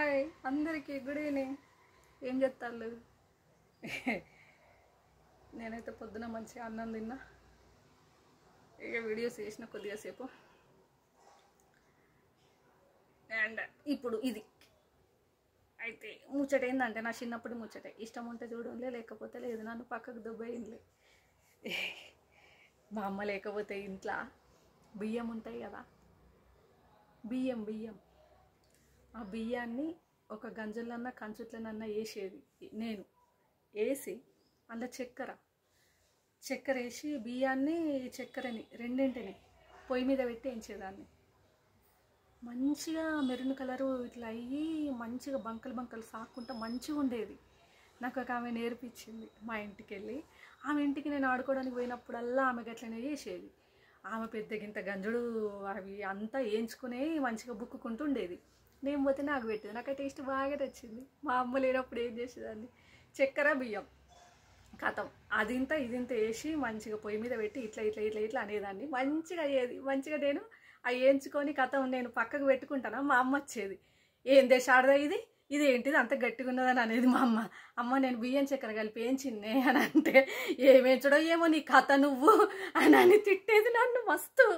Hi అందరికీ good evening. ఏం చేస్తారు? నేనైతే పొద్దున మంచిగా అన్నం తిన్నా, ఇక వీడియోస్ చేసిన కొద్దిగా సేపు. అండ్ ఇప్పుడు ఇది అయితే ముచ్చట ఏంటంటే, నా చిన్నప్పుడు ముచ్చటే. ఇష్టం ఉంటే చూడంలే, లేకపోతే లేదు. నన్ను పక్కకు దుబ్బేయంలే. మా అమ్మ లేకపోతే ఇంట్లో బియ్యం ఉంటాయి కదా, బియ్యం ఆ బియ్యాన్ని ఒక గంజలన్నా కంచుట్లనన్నా వేసేది. నేను వేసి అందులో చక్కెర వేసి బియ్యాన్ని చక్కెరని రెండింటిని పొయ్యి మీద పెట్టి వేయించేదాన్ని. మంచిగా మెరూన్ కలరు ఇట్లా అయ్యి మంచిగా బంకలు సాక్కుంటా మంచిగా ఉండేది. నాకు ఒక ఆమె నేర్పించింది. మా ఇంటికి వెళ్ళి ఆమె ఇంటికి నేను ఆడుకోవడానికి పోయినప్పుడల్లా ఆమె గట్లనే చేసేది. ఆమె పెద్దగింత గంజుడు అవి అంతా వేయించుకునే మంచిగా బుక్కుకుంటూ ఉండేది. నేను పోతే నాకు పెట్టేది. నాకు టేస్ట్ బాగా నచ్చింది. మా అమ్మ లేనప్పుడు ఏం చేసేదాన్ని, చక్కెర బియ్యం కథం అదింత ఇదింత వేసి మంచిగా పొయ్యి మీద పెట్టి ఇట్లా అనేదాన్ని. మంచిగా అయ్యేది. మంచిగా నేను అవి వేయించుకొని కథం నేను పక్కకు పెట్టుకుంటాను. మా అమ్మ వచ్చేది, ఏం దేశాడదా ఇది ఏంటిది అంత గట్టిగా ఉన్నదని అనేది. మా అమ్మ నేను బియ్యం చక్కెర కలిపి వేయించిన్నే అని అంటే, ఏమేంచడో ఏమో నీ కథ నువ్వు అని తిట్టేది నన్ను మస్తు.